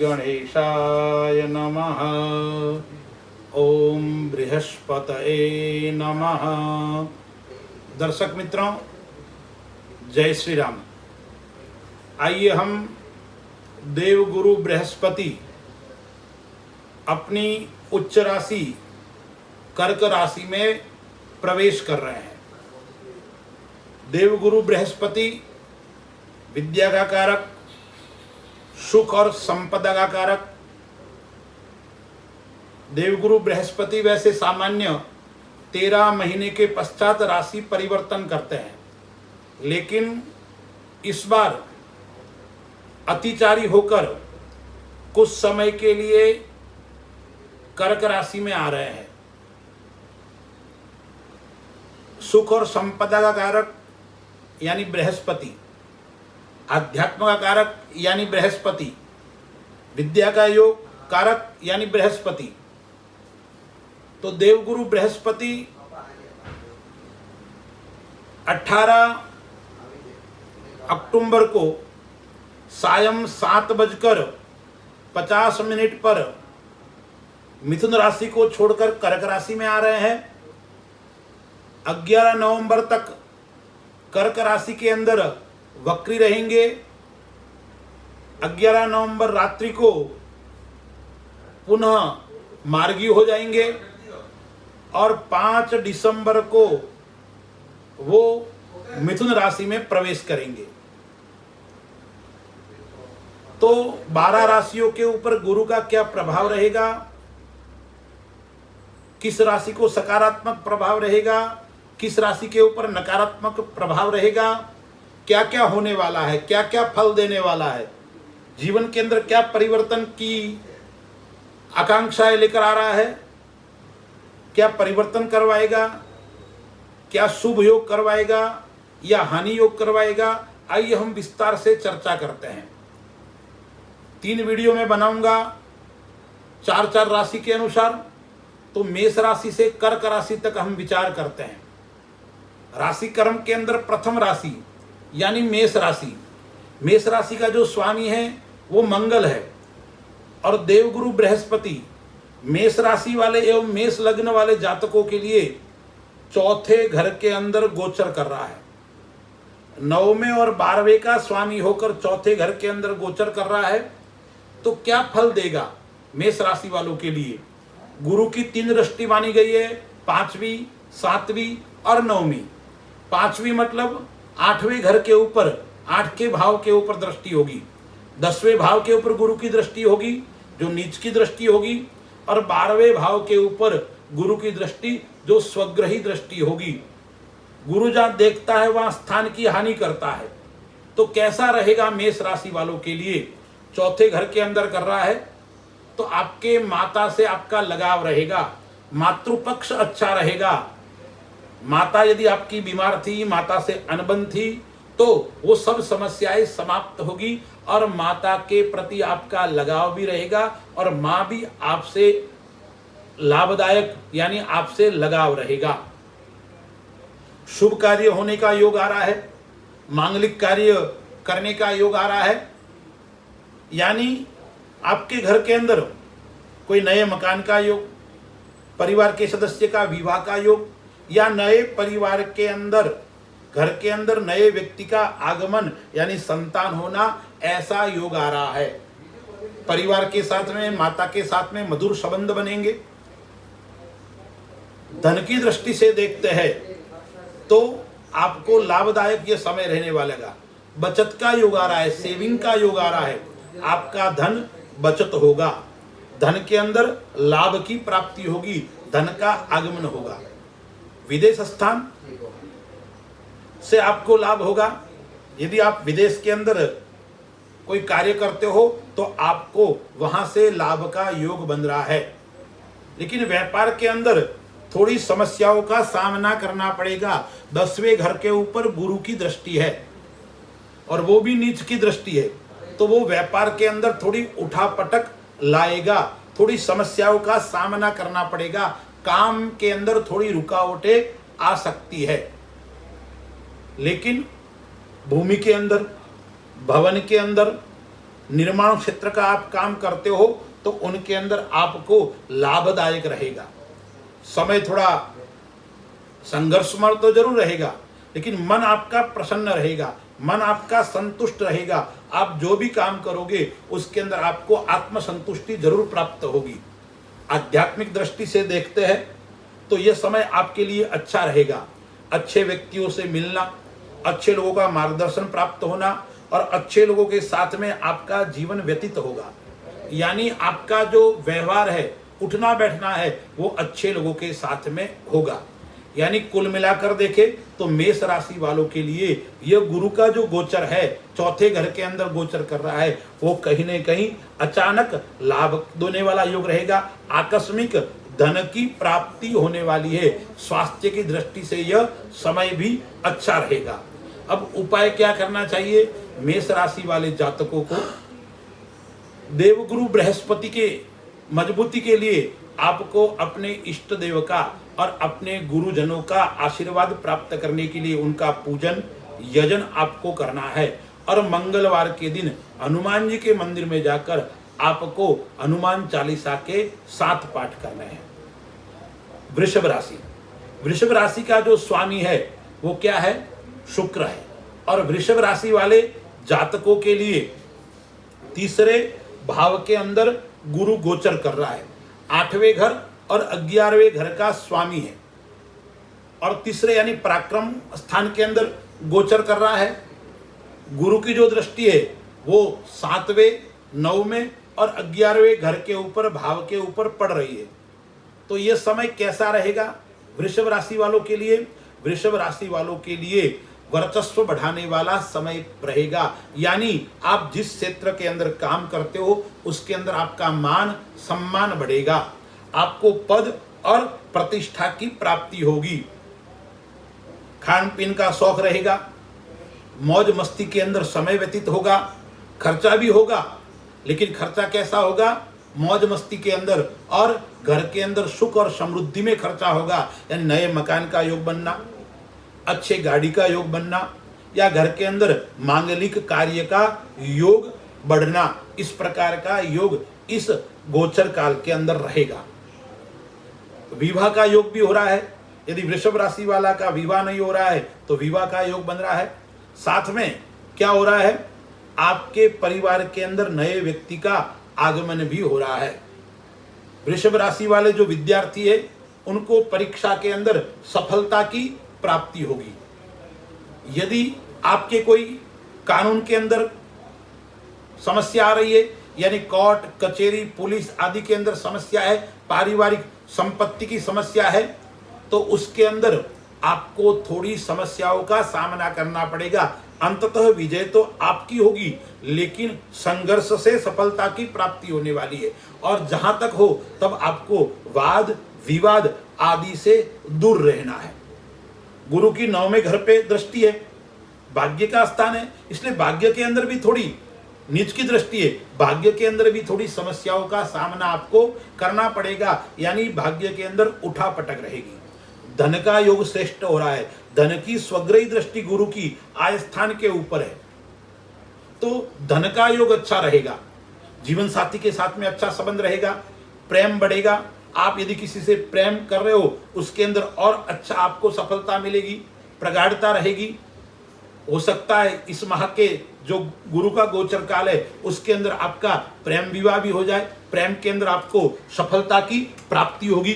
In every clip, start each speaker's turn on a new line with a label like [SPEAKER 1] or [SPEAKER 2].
[SPEAKER 1] गणेशाय नमः। ओम बृहस्पतये नमः। दर्शक मित्रों, जय श्री राम। आइए हम देवगुरु बृहस्पति अपनी उच्च राशि कर्क राशि में प्रवेश कर रहे हैं। देवगुरु बृहस्पति विद्या का कारक, सुख और संपदा का कारक। देवगुरु बृहस्पति वैसे सामान्य 13 महीने के पश्चात राशि परिवर्तन करते हैं, लेकिन इस बार अतिचारी होकर कुछ समय के लिए कर्क राशि में आ रहे हैं। सुख और संपदा का कारक यानी बृहस्पति, आध्यात्म का कारक यानी बृहस्पति, विद्या का योग कारक यानी बृहस्पति। तो देवगुरु बृहस्पति 18 अक्टूबर को सायं 7:50 पर मिथुन राशि को छोड़कर कर्क राशि में आ रहे हैं। 11 नवंबर तक कर्क राशि के अंदर वक्री रहेंगे। 11 नवंबर रात्रि को पुनः मार्गी हो जाएंगे और 5 दिसंबर को वो मिथुन राशि में प्रवेश करेंगे। तो 12 राशियों के ऊपर गुरु का क्या प्रभाव रहेगा, किस राशि को सकारात्मक प्रभाव रहेगा, किस राशि के ऊपर नकारात्मक प्रभाव रहेगा, क्या क्या होने वाला है, क्या क्या फल देने वाला है, जीवन के अंदर क्या परिवर्तन की आकांक्षाएं लेकर आ रहा है, क्या परिवर्तन करवाएगा, क्या शुभ योग करवाएगा या हानि योग करवाएगा, आइए हम विस्तार से चर्चा करते हैं। 3 वीडियो में बनाऊंगा 4 राशि के अनुसार। तो मेष राशि से कर्क राशि तक हम विचार करते हैं। राशि क्रम के अंदर प्रथम राशि यानी मेष राशि। मेष राशि का जो स्वामी है वो मंगल है और देवगुरु बृहस्पति मेष राशि वाले एवं मेष लग्न वाले जातकों के लिए चौथे घर के अंदर गोचर कर रहा है। 9वें और 12वें का स्वामी होकर चौथे घर के अंदर गोचर कर रहा है। तो क्या फल देगा मेष राशि वालों के लिए? गुरु की 3 दृष्टि मानी गई है, 5वीं, 7वीं और 9वीं। 5वीं मतलब 8वें घर के ऊपर, 8 के भाव के ऊपर दृष्टि होगी। 10वें भाव के ऊपर गुरु की दृष्टि होगी जो नीच की दृष्टि होगी, और 12वें भाव के ऊपर गुरु की दृष्टि जो स्वग्रही दृष्टि होगी। गुरु जहाँ देखता है वहाँ स्थान की हानि करता है। तो कैसा रहेगा मेष राशि वालों के लिए? चौथे घर के अंदर कर रहा है तो आपके माता से आपका लगाव रहेगा, मातृपक्ष अच्छा रहेगा। माता यदि आपकी बीमार थी, माता से अनबन थी, तो वो सब समस्याएं समाप्त होगी और माता के प्रति आपका लगाव भी रहेगा और माँ भी आपसे लाभदायक यानी आपसे लगाव रहेगा। शुभ कार्य होने का योग आ रहा है, मांगलिक कार्य करने का योग आ रहा है, यानी आपके घर के अंदर कोई नए मकान का योग, परिवार के सदस्य का विवाह का योग, या नए परिवार के अंदर, घर के अंदर नए व्यक्ति का आगमन यानी संतान होना, ऐसा योग आ रहा है। परिवार के साथ में, माता के साथ में मधुर संबंध बनेंगे। धन की दृष्टि से देखते हैं तो आपको लाभदायक ये समय रहने वाला। बचत का योग आ रहा है, सेविंग का योग आ रहा है, आपका धन बचत होगा, धन के अंदर लाभ की प्राप्ति होगी, धन का आगमन होगा। विदेश स्थान से आपको लाभ होगा। यदि आप विदेश के अंदर कोई कार्य करते हो तो आपको वहां से लाभ का योग बन रहा है। लेकिन व्यापार के अंदर थोड़ी समस्याओं का सामना करना पड़ेगा। 10वें घर के ऊपर गुरु की दृष्टि है और वो भी नीच की दृष्टि है, तो वो व्यापार के अंदर थोड़ी उठापटक लाएगा, थोड़ी समस्याओं का सामना करना पड़ेगा, काम के अंदर थोड़ी रुकावटें आ सकती है। लेकिन भूमि के अंदर, भवन के अंदर निर्माण क्षेत्र का आप काम करते हो तो उनके अंदर आपको लाभदायक रहेगा। समय थोड़ा संघर्षमय तो जरूर रहेगा, लेकिन मन आपका प्रसन्न रहेगा, मन आपका संतुष्ट रहेगा। आप जो भी काम करोगे उसके अंदर आपको आत्मसंतुष्टि जरूर प्राप्त होगी। आध्यात्मिक दृष्टि से देखते हैं तो यह समय आपके लिए अच्छा रहेगा। अच्छे व्यक्तियों से मिलना, अच्छे लोगों का मार्गदर्शन प्राप्त होना और अच्छे लोगों के साथ में आपका जीवन व्यतीत होगा। यानी आपका जो व्यवहार है, उठना बैठना है, वो अच्छे लोगों के साथ में होगा। यानी कुल मिलाकर देखे तो मेष राशि वालों के लिए यह गुरु का जो गोचर है, चौथे घर के अंदर गोचर कर रहा है, वो कहीं न कहीं अचानक लाभ देने वाला योग रहेगा। आकस्मिक धन की प्राप्ति होने वाली है। स्वास्थ्य की दृष्टि से यह समय भी अच्छा रहेगा। अब उपाय क्या करना चाहिए? मेष राशि वाले जातकों को देवगुरु बृहस्पति के मजबूती के लिए आपको अपने इष्ट देव का और अपने गुरुजनों का आशीर्वाद प्राप्त करने के लिए उनका पूजन यजन आपको करना है। और मंगलवार के दिन हनुमान जी के मंदिर में जाकर आपको हनुमान चालीसा के 7 पाठ करने हैं। वृषभ राशि, वृषभ राशि का जो स्वामी है वो क्या है? शुक्र है। और वृषभ राशि वाले जातकों के लिए तीसरे भाव के अंदर गुरु गोचर कर रहा है। 8वें घर और 11वें घर का स्वामी है और तीसरे यानी पराक्रम स्थान के अंदर गोचर कर रहा है। गुरु की जो दृष्टि है वो 7वें, 9वें और 11वें घर के ऊपर, भाव के ऊपर पड़ रही है। तो यह समय कैसा रहेगा वृषभ राशि वालों के लिए? वृषभ राशि वालों के लिए वर्चस्व बढ़ाने वाला समय रहेगा। यानी आप जिस क्षेत्र के अंदर काम करते हो उसके अंदर आपका मान सम्मान बढ़ेगा, आपको पद और प्रतिष्ठा की प्राप्ति होगी। खान पीन का शौक रहेगा, मौज मस्ती के अंदर समय व्यतीत होगा, खर्चा भी होगा, लेकिन खर्चा कैसा होगा? मौज मस्ती के अंदर, और घर के अंदर सुख और समृद्धि में खर्चा होगा। यानी नए मकान का योग बनना, अच्छे गाड़ी का योग बनना, या घर के अंदर मांगलिक कार्य का योग बढ़ना, इस प्रकार का योग इस गोचर काल के अंदर रहेगा। विवाह का योग भी हो रहा है। यदि वृषभ राशि वाला का विवाह नहीं हो रहा है तो विवाह का योग बन रहा है। साथ में क्या हो रहा है? आपके परिवार के अंदर नए व्यक्ति का आगमन भी हो रहा है। वृषभ राशि वाले जो विद्यार्थी है उनको परीक्षा के अंदर सफलता की प्राप्ति होगी। यदि आपके कोई कानून के अंदर समस्या आ रही है, यानी कोर्ट कचहरी पुलिस आदि के अंदर समस्या है, पारिवारिक संपत्ति की समस्या है, तो उसके अंदर आपको थोड़ी समस्याओं का सामना करना पड़ेगा। अंततः विजय तो आपकी होगी, लेकिन संघर्ष से सफलता की प्राप्ति होने वाली है। और जहां तक हो तब आपको वाद विवाद आदि से दूर रहना है। गुरु की 9वें घर पे दृष्टि है, भाग्य का स्थान है, इसलिए भाग्य के अंदर भी थोड़ी नीच की दृष्टि है, भाग्य के अंदर भी थोड़ी समस्याओं का सामना आपको करना पड़ेगा। यानी भाग्य के अंदर उठा पटक रहेगी। धन का योग श्रेष्ठ हो रहा है। धन की स्वग्रही दृष्टि गुरु की आय स्थान के ऊपर है, तो धन का योग अच्छा रहेगा। जीवन साथी के साथ में अच्छा संबंध रहेगा, प्रेम बढ़ेगा। आप यदि किसी से प्रेम कर रहे हो उसके अंदर और अच्छा आपको सफलता मिलेगी, प्रगाढ़ता रहेगी। हो सकता है इस माह के जो गुरु का गोचर काल है उसके अंदर आपका प्रेम विवाह भी हो जाए, प्रेम के अंदर आपको सफलता की प्राप्ति होगी।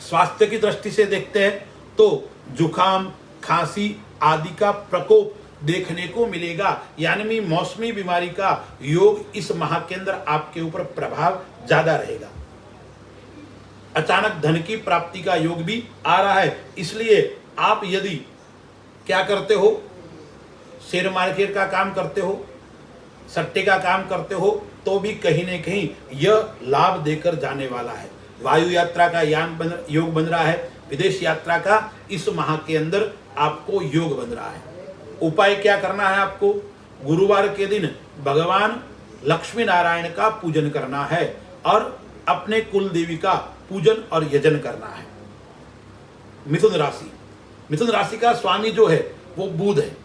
[SPEAKER 1] स्वास्थ्य की दृष्टि से देखते हैं तो जुकाम खांसी आदि का प्रकोप देखने को मिलेगा। यानी मौसमी बीमारी का योग इस माह के अंदर आपके ऊपर प्रभाव ज्यादा रहेगा। अचानक धन की प्राप्ति का योग भी आ रहा है, इसलिए आप यदि क्या करते हो, शेयर मार्केट का काम करते हो, सट्टे का काम करते हो, तो भी कहीं न कहीं यह लाभ देकर जाने वाला है। वायु यात्रा का योग बन रहा है, विदेश यात्रा का इस माह के अंदर आपको योग बन रहा है। उपाय क्या करना है आपको? गुरुवार के दिन भगवान लक्ष्मी नारायण का पूजन करना है और अपने कुल देवी का पूजन और यजन करना है। मिथुन राशि, मिथुन राशि का स्वामी जो है वो बुध है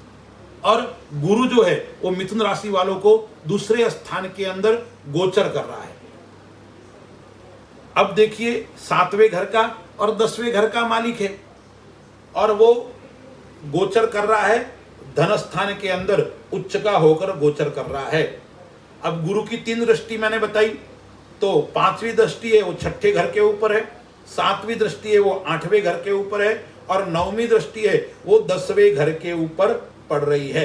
[SPEAKER 1] और गुरु जो है वो मिथुन राशि वालों को दूसरे स्थान के अंदर गोचर कर रहा है। अब देखिए 7वें घर का और 10वें घर का मालिक है और वो गोचर कर रहा है धन स्थान के अंदर उच्च का होकर गोचर कर रहा है। अब गुरु की 3 दृष्टि मैंने बताई, तो 5वीं दृष्टि है वो 6ठे घर के ऊपर है, 7वीं दृष्टि है वो 8वें घर के ऊपर है और 9वीं दृष्टि है वो 10वें घर के ऊपर पड़ रही है।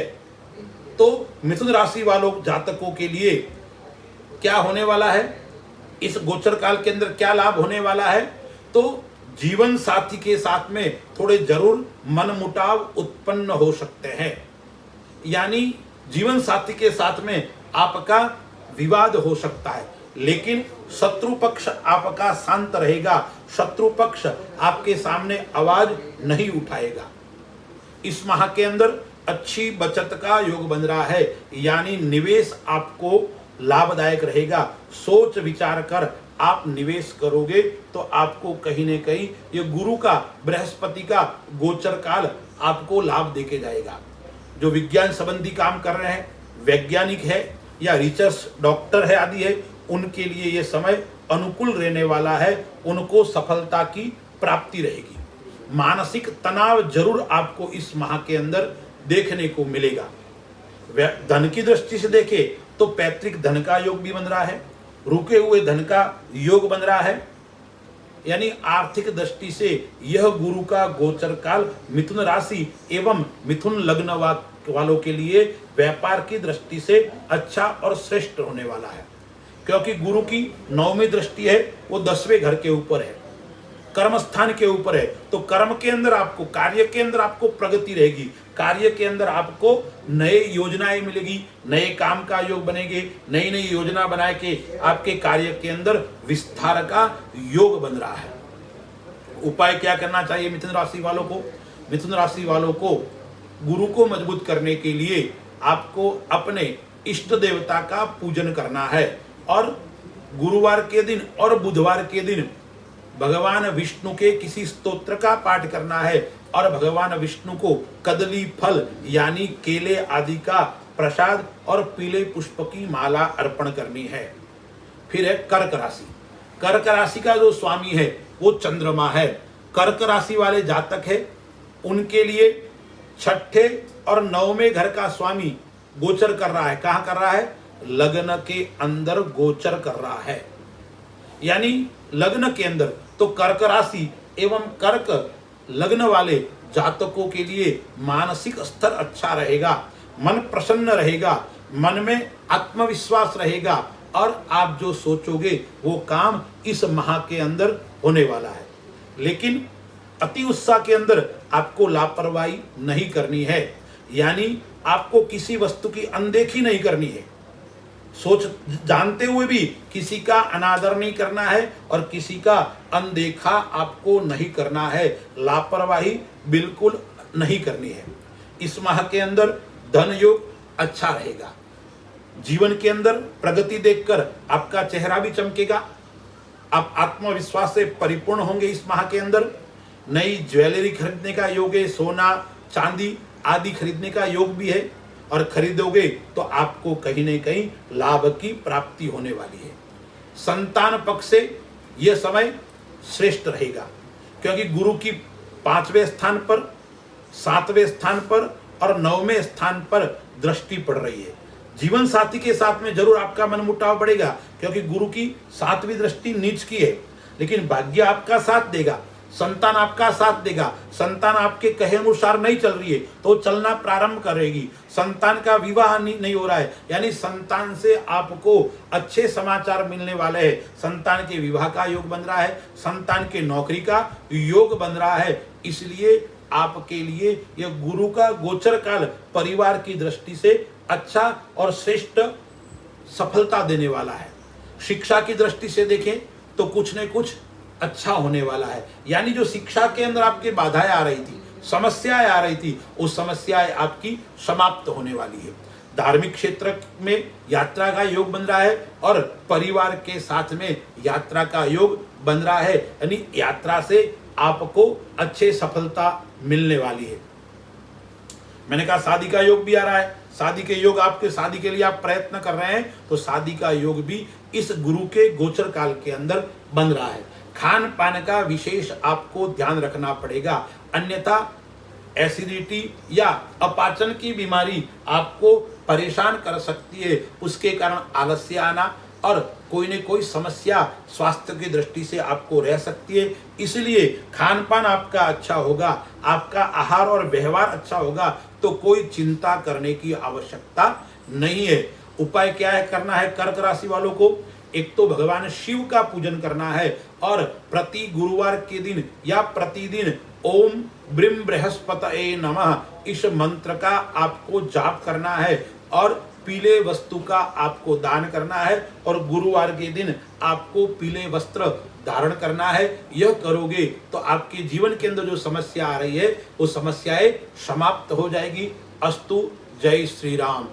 [SPEAKER 1] तो मिथुन राशि वालों जातकों के लिए क्या होने वाला है, इस गोचर काल के अंदर क्या लाभ होने वाला है, तो जीवन साथी के साथ में थोड़े जरूर मनमुटाव उत्पन्न हो सकते हैं। यानी जीवन साथी के साथ में आपका विवाद हो सकता है, लेकिन शत्रु पक्ष आपका शांत रहेगा, शत्रु पक्ष आपके सामने आवाज नहीं उठाएगा। इस माह के अंदर अच्छी बचत का योग बन रहा है, यानी निवेश आपको लाभदायक रहेगा। सोच विचार कर आप निवेश करोगे तो आपको कहीं न कहीं ये गुरु का, बृहस्पति का गोचर काल आपको लाभ देके जाएगा। जो विज्ञान संबंधी काम कर रहे हैं, वैज्ञानिक है या रिसर्च डॉक्टर है आदि है, उनके लिए ये समय अनुकूल रहने वाला है, उनको सफलता की प्राप्ति रहेगी। मानसिक तनाव जरूर आपको इस माह के अंदर देखने को मिलेगा। धन की दृष्टि से देखें तो पैतृक धन का योग भी बन रहा है, रुके हुए धन का योग बन रहा है, यानी आर्थिक दृष्टि से यह गुरु का गोचर काल मिथुन राशि एवं मिथुन लग्न वालों के लिए व्यापार की दृष्टि से अच्छा और श्रेष्ठ होने वाला है। क्योंकि गुरु की 9वीं दृष्टि है वो 10वें घर के ऊपर है, कर्म स्थान के ऊपर है, तो कर्म के अंदर आपको, कार्य के अंदर आपको प्रगति रहेगी, कार्य के अंदर आपको नए योजनाएं मिलेगी, नए काम का योग बनेंगे, नई नई योजना बना के आपके कार्य के अंदर विस्तार का योग बन रहा है। उपाय क्या करना चाहिए मिथुन राशि वालों को? मिथुन राशि वालों को गुरु को मजबूत करने के लिए आपको अपने इष्ट देवता का पूजन करना है और गुरुवार के दिन और बुधवार के दिन भगवान विष्णु के किसी स्तोत्र का पाठ करना है और भगवान विष्णु को कदली फल यानी केले आदि का प्रसाद और पीले पुष्प की माला अर्पण करनी है। फिर है कर्क राशि। कर्क राशि का जो स्वामी है वो चंद्रमा है। कर्क राशि वाले जातक है, उनके लिए 6ठे और 9वें घर का स्वामी गोचर कर रहा है। कहाँ कर रहा है? लग्न के अंदर गोचर कर रहा है, यानी लग्न के अंदर। तो कर्क राशि एवं कर्क लग्न वाले जातकों के लिए मानसिक स्तर अच्छा रहेगा, मन प्रसन्न रहेगा, मन में आत्मविश्वास रहेगा और आप जो सोचोगे वो काम इस माह के अंदर होने वाला है। लेकिन अति उत्साह के अंदर आपको लापरवाही नहीं करनी है, यानी आपको किसी वस्तु की अनदेखी नहीं करनी है। सोच जानते हुए भी किसी का अनादर नहीं करना है और किसी का अनदेखा आपको नहीं करना है, लापरवाही बिल्कुल नहीं करनी है। इस माह के अंदर धन योग अच्छा रहेगा, जीवन के अंदर प्रगति देखकर आपका चेहरा भी चमकेगा, आप आत्मविश्वास से परिपूर्ण होंगे। इस माह के अंदर नई ज्वेलरी खरीदने का योग है, सोना चांदी आदि खरीदने का योग भी है और खरीदोगे तो आपको कहीं न कहीं लाभ की प्राप्ति होने वाली है। संतान पक्ष से यह समय श्रेष्ठ रहेगा, क्योंकि गुरु की 5वें स्थान पर, 7वें स्थान पर और 9वें स्थान पर दृष्टि पड़ रही है। जीवन साथी के साथ में जरूर आपका मनमुटाव बढ़ेगा, क्योंकि गुरु की 7वीं दृष्टि नीच की है, लेकिन भाग्य आपका साथ देगा, संतान आपका साथ देगा। संतान आपके कहे अनुसार नहीं चल रही है तो चलना प्रारंभ करेगी। संतान का विवाह नहीं हो रहा है, यानी संतान से आपको अच्छे समाचार मिलने वाले हैं। संतान के विवाह का योग बन रहा है, संतान के नौकरी का योग बन रहा है। इसलिए आपके लिए यह गुरु का गोचर काल परिवार की दृष्टि से अच्छा और श्रेष्ठ सफलता देने वाला है। शिक्षा की दृष्टि से देखें तो कुछ न कुछ अच्छा होने वाला है, यानी जो शिक्षा के अंदर आपके बाधाएं आ रही थी, समस्याएं आ रही थी, वो समस्याएं आपकी समाप्त होने वाली है। धार्मिक क्षेत्र में यात्रा का योग बन रहा है और परिवार के साथ में यात्रा का योग बन रहा है, यानी यात्रा से आपको अच्छे सफलता मिलने वाली है। मैंने कहा शादी का योग भी आ रहा है, शादी के योग, आपके शादी के लिए आप प्रयत्न कर रहे हैं तो शादी का योग भी इस गुरु के गोचर काल के अंदर बन रहा है। खान पान का विशेष आपको ध्यान रखना पड़ेगा, अन्यथा एसिडिटी या अपाचन की बीमारी आपको परेशान कर सकती है। उसके कारण आलस्य आना और कोई न कोई समस्या स्वास्थ्य की दृष्टि से आपको रह सकती है। इसलिए खान पान आपका अच्छा होगा, आपका आहार और व्यवहार अच्छा होगा तो कोई चिंता करने की आवश्यकता नहीं है। उपाय क्या है करना है कर्क राशि वालों को? एक तो भगवान शिव का पूजन करना है और प्रति गुरुवार के दिन या प्रतिदिन ओम ब्रीम बृहस्पतये नमः इस मंत्र का आपको जाप करना है और पीले वस्तु का आपको दान करना है और गुरुवार के दिन आपको पीले वस्त्र धारण करना है। यह करोगे तो आपके जीवन के अंदर जो समस्या आ रही है वो समस्याएं समाप्त हो जाएगी। अस्तु, जय श्री राम।